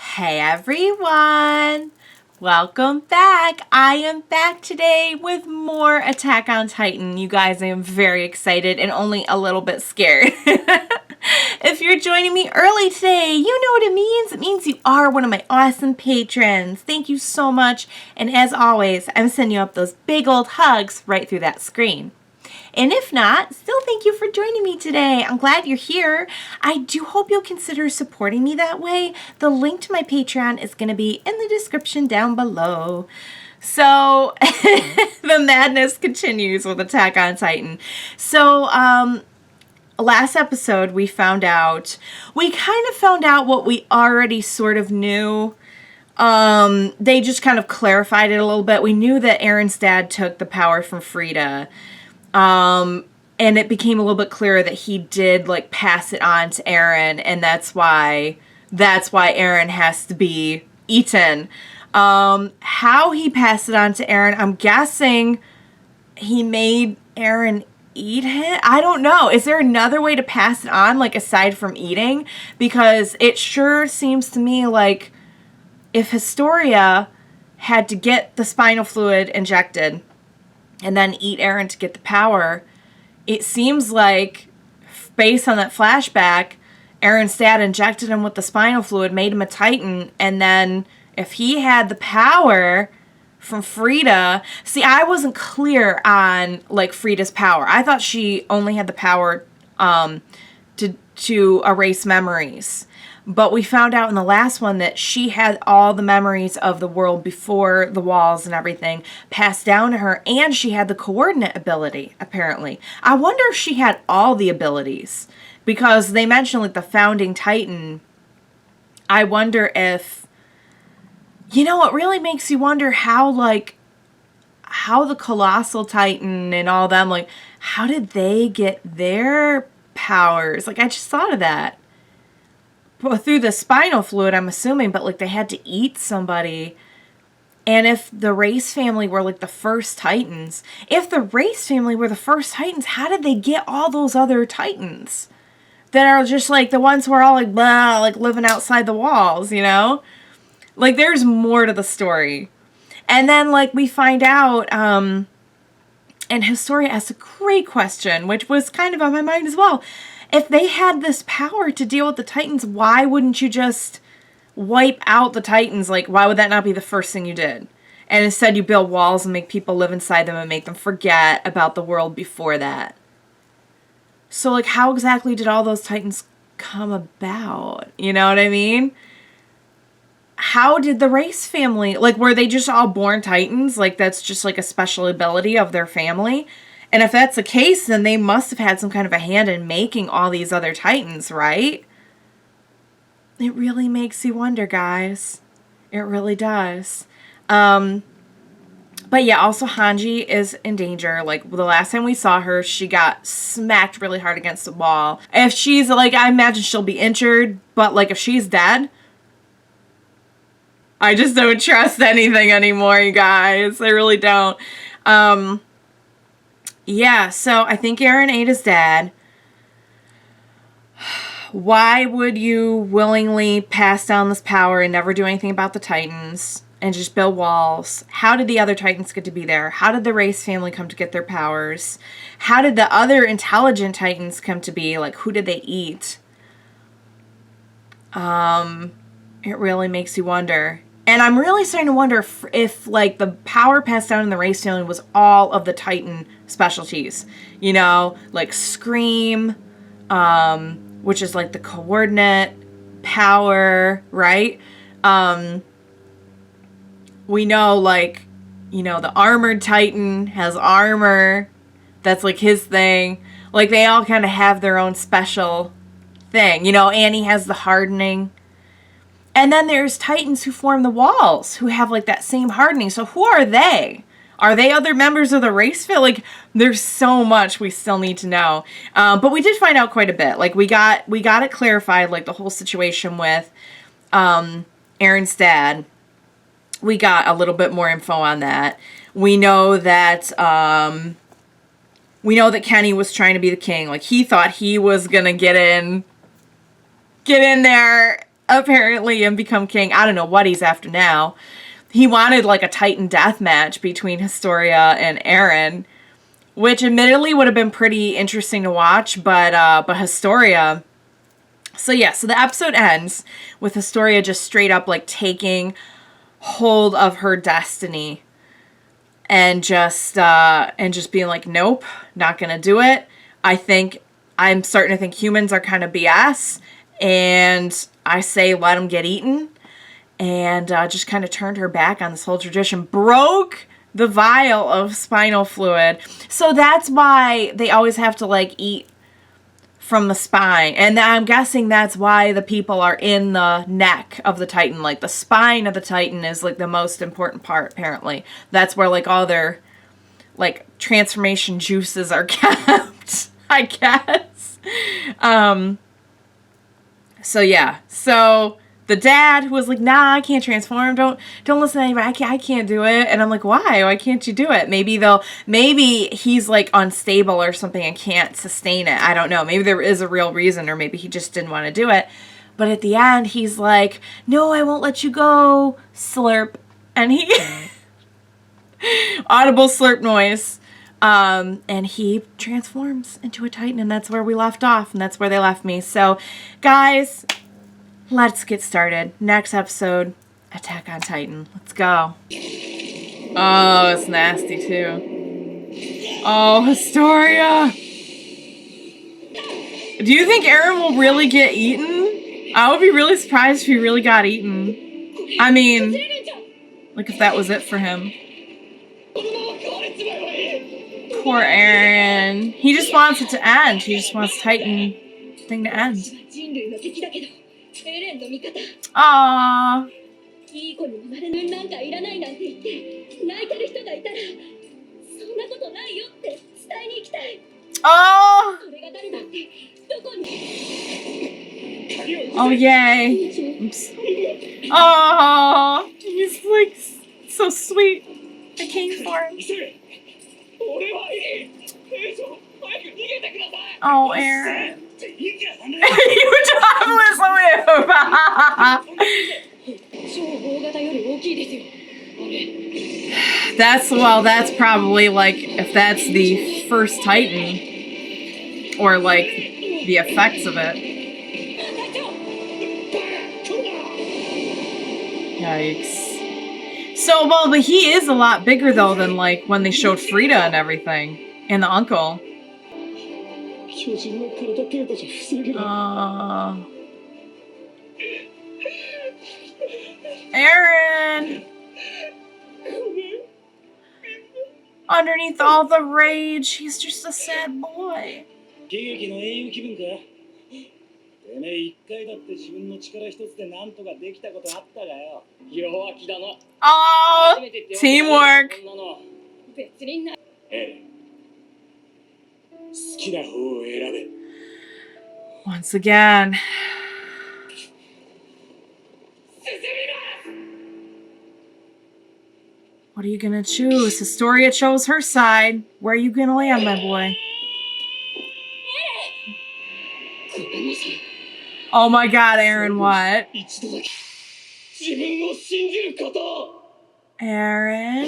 Hey everyone! Welcome back! I am back today with more Attack on Titan. You guys, I am very excited and only a little bit scared. If you're joining me early today, you know what it means. It means you are one of my awesome patrons. Thank you so much. And as always, I'm sending you up those big old hugs right through that screen. And if not, still thank you for joining me today. I'm glad you're here. I do hope you'll consider supporting me that way. The link to my Patreon is going to be in the description down below. So, the madness continues with Attack on Titan. So, last episode we kind of found out what we already sort of knew. They just kind of clarified it a little bit. We knew that Eren's dad took the power from Frida. And it became a little bit clearer that he did like pass it on to Eren, and that's why Eren has to be eaten. How he passed it on to Eren, I'm guessing he made Eren eat it. I don't know. Is there another way to pass it on, like aside from eating? Because it sure seems to me like if Historia had to get the spinal fluid injected and then eat Eren to get the power, it seems like, based on that flashback, Eren's dad injected him with the spinal fluid, made him a Titan, and then if he had the power from Frida... See, I wasn't clear on, like, Frida's power. I thought she only had the power to erase memories. But we found out in the last one that she had all the memories of the world before the walls and everything passed down to her, and she had the coordinate ability, apparently. I wonder if she had all the abilities, because they mentioned, like, the founding Titan. I wonder if... You know, it really makes you wonder how the Colossal Titan and all them, like, how did they get their powers? Like, I just thought of that. Through the spinal fluid, I'm assuming, but, like, they had to eat somebody. And if the Reiss family were, like, the first Titans, how did they get all those other Titans that are just, like, the ones who are all, like, blah, like, living outside the walls, you know? Like, there's more to the story. And then, like, we find out, and Historia asked a great question, which was kind of on my mind as well. If they had this power to deal with the Titans, why wouldn't you just wipe out the Titans? Like, why would that not be the first thing you did? And instead you build walls and make people live inside them and make them forget about the world before that. So, like, how exactly did all those Titans come about? You know what I mean? How did the Reiss family, like, were they just all born Titans? Like, that's just, like, a special ability of their family? And if that's the case, then they must have had some kind of a hand in making all these other Titans, right? It really makes you wonder, guys. It really does. But yeah, also Hanji is in danger. Like, the last time we saw her, she got smacked really hard against the wall. If she's, like, I imagine she'll be injured, but, like, if she's dead, I just don't trust anything anymore, you guys. I really don't. Yeah, so I think Eren ate his dad. Why would you willingly pass down this power and never do anything about the Titans and just build walls? How did the other Titans get to be there? How did the Reiss family come to get their powers? How did the other intelligent Titans come to be? Like, who did they eat? It really makes you wonder. And I'm really starting to wonder if, like, the power passed down in the Reiss family was all of the Titan specialties. You know, like Scream, which is, like, the coordinate power, right? We know, like, you know, the armored Titan has armor. That's, like, his thing. Like, they all kind of have their own special thing. You know, Annie has the hardening. And then there's Titans who form the walls, who have, like, that same hardening. So who are they? Are they other members of the Reiss family? Like, there's so much we still need to know. But we did find out quite a bit. Like, we got it clarified, like, the whole situation with Eren's dad. We got a little bit more info on that. We know that Kenny was trying to be the king. Like, he thought he was gonna get in there apparently, and become king. I don't know what he's after now. He wanted like a Titan death match between Historia and Eren, which admittedly would have been pretty interesting to watch, but Historia. So yeah, so the episode ends with Historia just straight up like taking hold of her destiny and just being like, nope, not gonna do it. I'm starting to think humans are kind of BS, and I say let them get eaten, and just kind of turned her back on this whole tradition, broke the vial of spinal fluid. So that's why they always have to like eat from the spine, and I'm guessing that's why the people are in the neck of the Titan. Like the spine of the Titan is like the most important part, apparently. That's where like all their like transformation juices are kept, I guess. So yeah, so the dad who was like, nah, I can't transform, don't listen to anybody, I can't do it. And I'm like, why can't you do it? Maybe he's like unstable or something and can't sustain it. I don't know, maybe there is a real reason, or maybe he just didn't want to do it. But at the end he's like, no, I won't let you go, slurp. And he audible slurp noise, and he transforms into a Titan, and that's where we left off, and that's where they left me. So guys, let's get started. Next episode, Attack on Titan. Let's go. Oh, it's nasty too. Oh, Historia. Do you think Eren will really get eaten? I would be really surprised if he really got eaten. I mean, like if that was it for him. Poor Eren. He just wants it to end. He just wants Titan thing to end. Aww. Oh. Oh yay. Oops. Oh, he's like so sweet. I came for him. Oh, Eren. You topless live. That's probably like, if that's the first Titan, or like the effects of it. Yikes. So, well, but he is a lot bigger though than like when they showed Frida and everything, and the uncle. Eren! Underneath all the rage, he's just a sad boy. Oh, teamwork. Once again. What are you gonna choose? Historia chose her side. Where are you gonna land, my boy? Oh my god, Eren, what? Eren?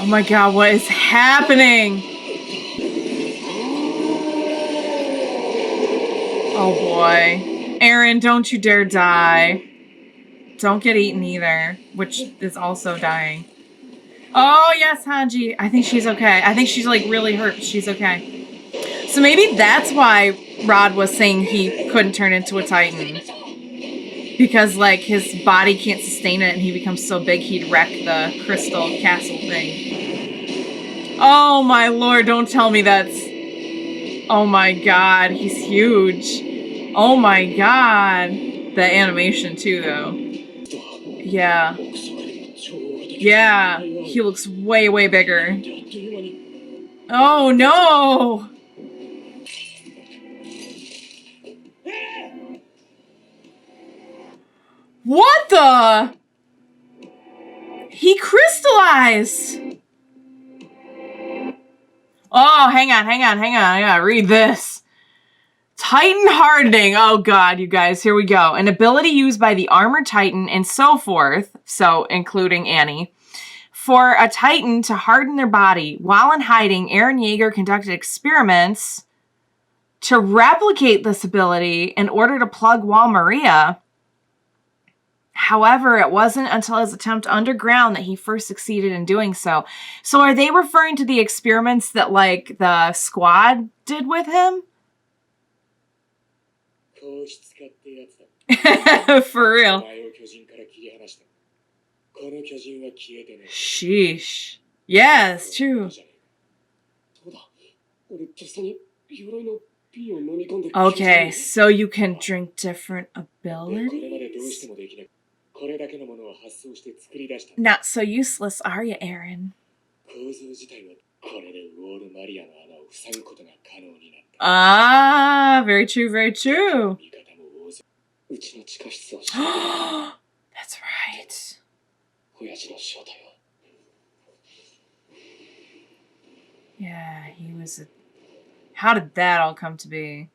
Oh my god, what is happening? Oh boy. Eren, don't you dare die. Don't get eaten either, which is also dying. Oh yes, Hanji. I think she's okay. I think she's like really hurt. She's okay. So maybe that's why Rod was saying he couldn't turn into a Titan. Because like his body can't sustain it and he becomes so big he'd wreck the crystal castle thing. Oh my lord, don't tell me that's... Oh my god, he's huge. Oh my god. The animation too though. Yeah. Yeah, he looks way, way bigger. Oh no! What the? He crystallized! Oh, hang on. I gotta read this. Titan hardening. Oh god, you guys, here we go. An ability used by the armored Titan and so forth, so including Annie, for a Titan to harden their body. While in hiding, Eren Yeager conducted experiments to replicate this ability in order to plug Wall Maria. However, it wasn't until his attempt underground that he first succeeded in doing so. So are they referring to the experiments that, like, the squad did with him? For real. Sheesh. Yeah, it's true. Okay, so you can drink different abilities? Not so useless, are you, Eren? Ah, very true, very true. That's right. Yeah, he was a... How did that all come to be?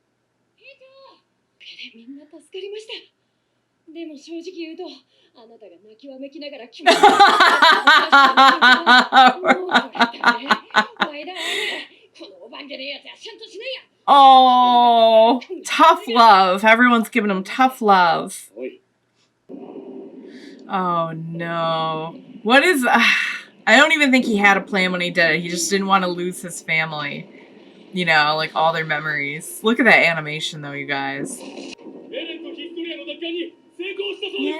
Oh, tough love. Everyone's giving him tough love. Oh, no. What is... I don't even think he had a plan when he did it. He just didn't want to lose his family. You know, like all their memories. Look at that animation, though, you guys. Yeah.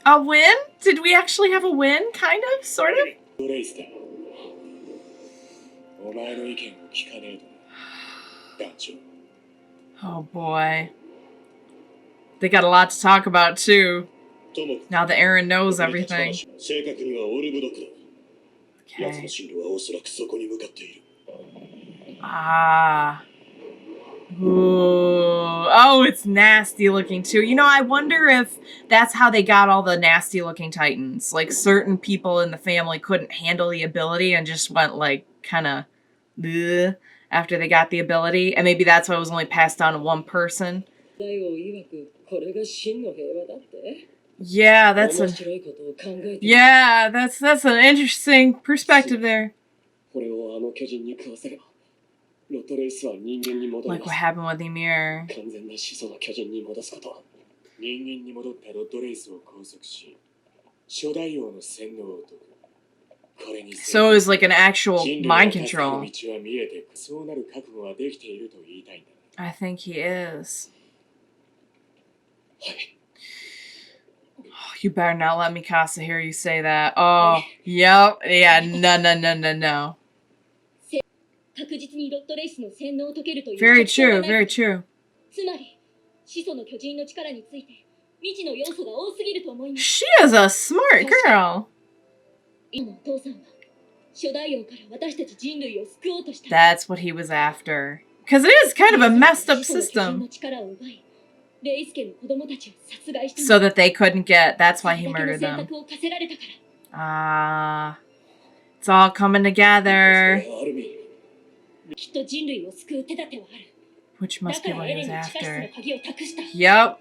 A win? Did we actually have a win? Kind of? Sort of? Oh boy. They got a lot to talk about too. Now that Eren knows everything. Okay. Ah. Ooh. Oh, it's nasty looking too. You know, I wonder if that's how they got all the nasty looking Titans. Like, certain people in the family couldn't handle the ability and just went like kind of after they got the ability. And maybe that's why it was only passed down to one person. Yeah, that's an interesting perspective there. Like what happened with Ymir. So it was like an actual mind control. I think he is. Oh, you better not let Mikasa hear you say that. Oh, yep. Yeah, no. Very true, very true. She is a smart girl. That's what he was after. Because it is kind of a messed up system. So that they couldn't get... That's why he murdered them. Ah. It's all coming together. Which must be what he was after. Yep.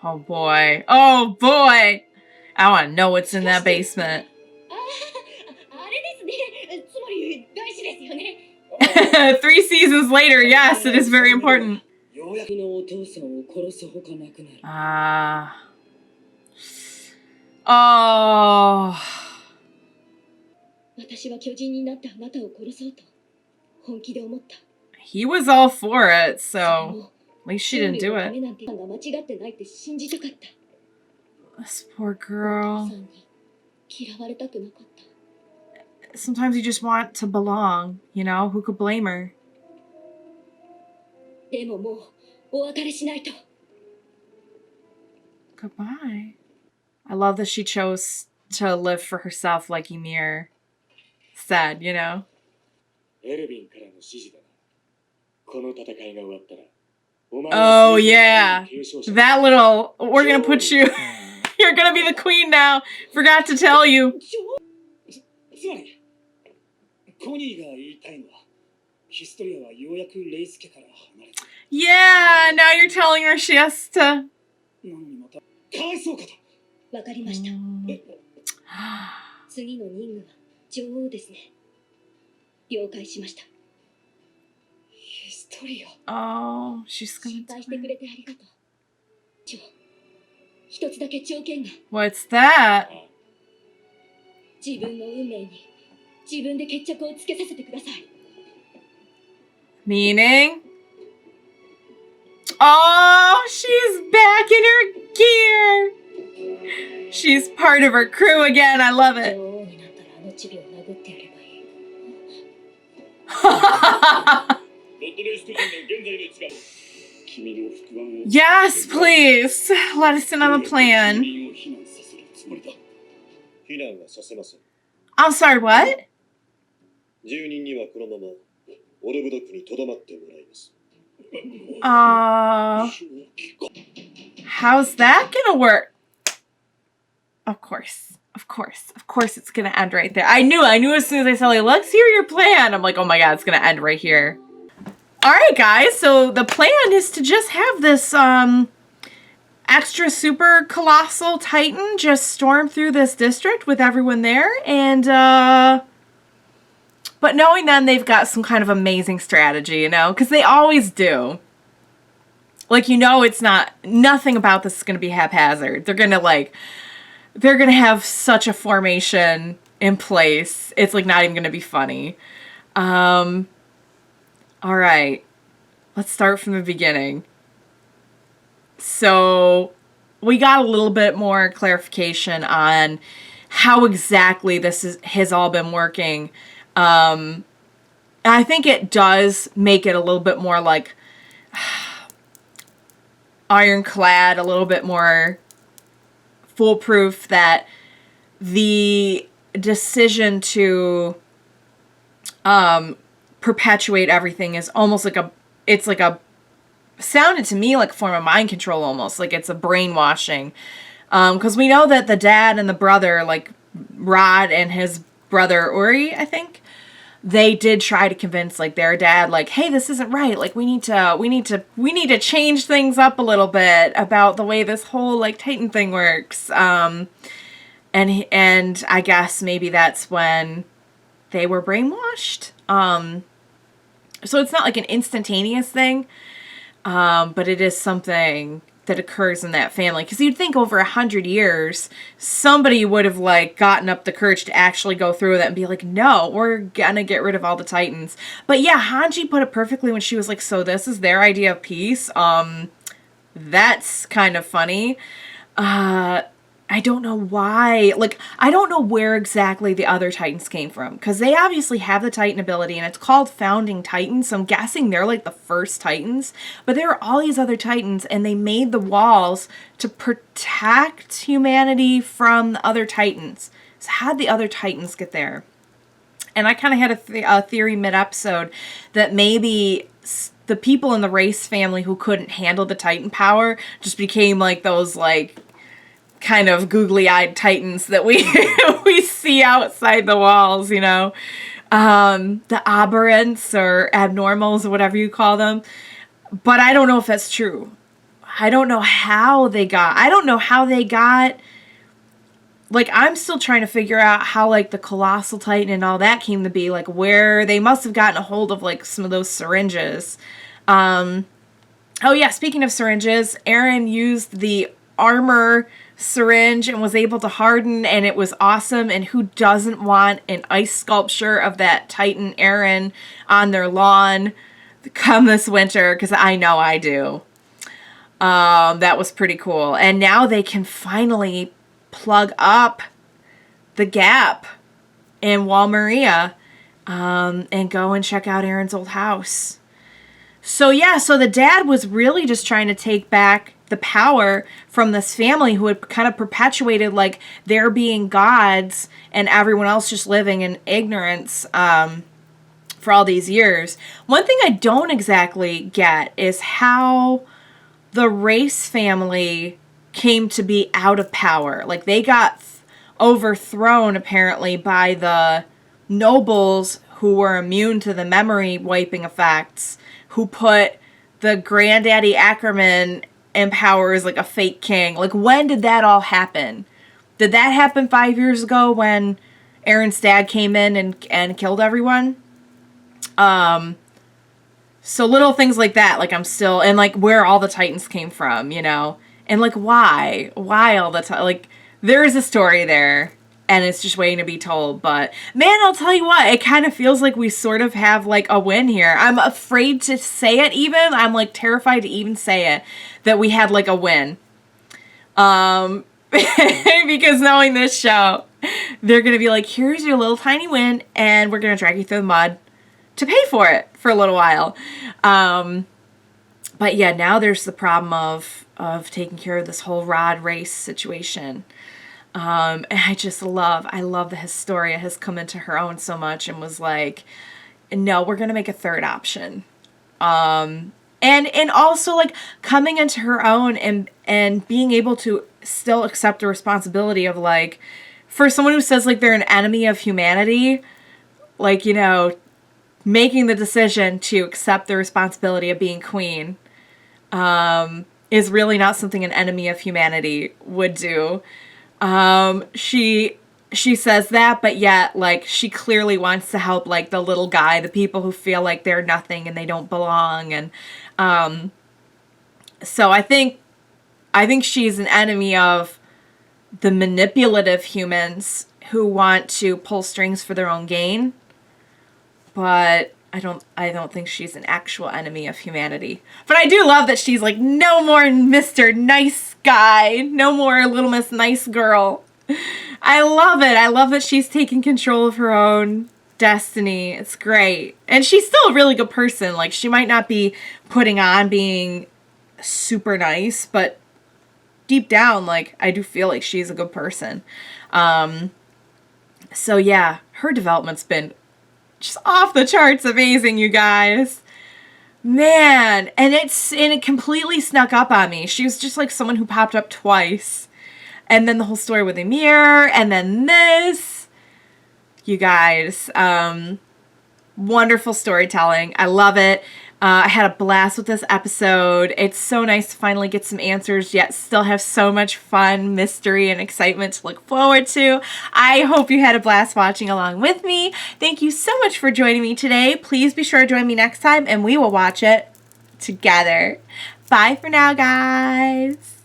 Oh boy. Oh boy! I want to know what's in that basement. 3 seasons later, yes, it is very important. Ah. Oh. He was all for it, so at least she didn't do it. This poor girl. Sometimes you just want to belong, you know? Who could blame her? Goodbye. I love that she chose to live for herself like Ymir said, you know? Oh, yeah. That little... We're gonna put you... You're gonna be the queen now. Forgot to tell you. Yeah, now you're telling her she has to. わかりました。次の任務は女王ですね。了解しました。ヒストリア。Oh, she's gonna. 心配してくれてありがとう。一つだけ条件が。What's that? 自分の運命に自分で決着をつけさせてください。Meaning? Oh, she's back in her gear. She's part of her crew again. I love it. Yes, please. Let us in on the plan. I'm sorry, what? How's that gonna work? Of course it's gonna end right there. I knew as soon as I saw, like, let's hear your plan. I'm like, oh my god, it's gonna end right here. Alright guys, so the plan is to just have this extra super colossal titan just storm through this district with everyone there, and but knowing them, they've got some kind of amazing strategy, you know, because they always do. Like, you know, it's nothing about this is going to be haphazard. They're going to have such a formation in place. It's, like, not even going to be funny. All right. Let's start from the beginning. So, we got a little bit more clarification on how exactly this has all been working. I think it does make it a little bit more, like, ironclad, a little bit more foolproof, that the decision to perpetuate everything is almost like sounded to me like a form of mind control, almost like it's a brainwashing, because we know that the dad and the brother, like Rod and his brother Uri, I think, they did try to convince, like, their dad, like, hey, this isn't right. Like, we need to change things up a little bit about the way this whole, like, Titan thing works. And I guess maybe that's when they were brainwashed. So it's not like an instantaneous thing, but it is something that occurs in that family. Because you'd think over 100 years, somebody would have, like, gotten up the courage to actually go through with it and be like, no, we're gonna get rid of all the Titans. But yeah, Hanji put it perfectly when she was like, so this is their idea of peace. That's kind of funny. I don't know why. Like, I don't know where exactly the other Titans came from, because they obviously have the Titan ability, and it's called Founding Titans, so I'm guessing they're like the first Titans. But there are all these other Titans, and they made the walls to protect humanity from the other Titans. So how'd the other Titans get there? And I kind of had a theory mid-episode that maybe the people in the Reiss family who couldn't handle the Titan power just became like those, like, kind of googly-eyed Titans that we we see outside the walls, you know, the aberrants or abnormals or whatever you call them. But I don't know if that's true. I don't know how they got, like, I'm still trying to figure out how, like, the colossal Titan and all that came to be, like, where they must have gotten a hold of, like, some of those syringes. Oh yeah, speaking of syringes, Eren used the armor syringe and was able to harden, and it was awesome. And who doesn't want an ice sculpture of that Titan Eren on their lawn come this winter? Because I know I do. That was pretty cool. And now they can finally plug up the gap in Wall Maria, and go and check out Eren's old house. So yeah, so the dad was really just trying to take back the power from this family who had kind of perpetuated, like, their being gods and everyone else just living in ignorance for all these years. One thing I don't exactly get is how the Reiss family came to be out of power. Like, they got overthrown, apparently, by the nobles who were immune to the memory wiping effects, who put the granddaddy Ackerman in power as, like, a fake king. Like, when did that all happen? Did that happen 5 years ago when Eren's dad came in and killed everyone? So little things like that, like, I'm still, and, like, where all the Titans came from, you know? And, like, why? Why all the time? Like, there is a story there, and it's just waiting to be told. But, man, I'll tell you what, it kind of feels like we sort of have, like, a win here. I'm afraid to say it even. I'm, like, terrified to even say it, that we had, like, a win. Because knowing this show, they're going to be like, here's your little tiny win, and we're going to drag you through the mud to pay for it for a little while. But yeah, now there's the problem of taking care of this whole Reiss situation. And I love the Historia has come into her own so much and was like, no, we're going to make a third option. And also, like, coming into her own and being able to still accept the responsibility of, like, for someone who says, like, they're an enemy of humanity, like, you know, making the decision to accept the responsibility of being queen is really not something an enemy of humanity would do. She says that, but yet, like, she clearly wants to help, like, the little guy, the people who feel like they're nothing and they don't belong. And so I think she's an enemy of the manipulative humans who want to pull strings for their own gain. But I don't think she's an actual enemy of humanity. But I do love that she's like, no more Mr. Nice Guy. No more Little Miss Nice Girl. I love it. I love that she's taking control of her own destiny. It's great. And she's still a really good person. Like, she might not be putting on being super nice, but deep down, like, I do feel like she's a good person. So yeah, her development's been just off the charts amazing, you guys. Man, and it completely snuck up on me. She was just like someone who popped up twice. And then the whole story with Ymir, and then this. You guys, wonderful storytelling. I love it. I had a blast with this episode. It's so nice to finally get some answers, yet still have so much fun, mystery, and excitement to look forward to. I hope you had a blast watching along with me. Thank you so much for joining me today. Please be sure to join me next time, and we will watch it together. Bye for now, guys.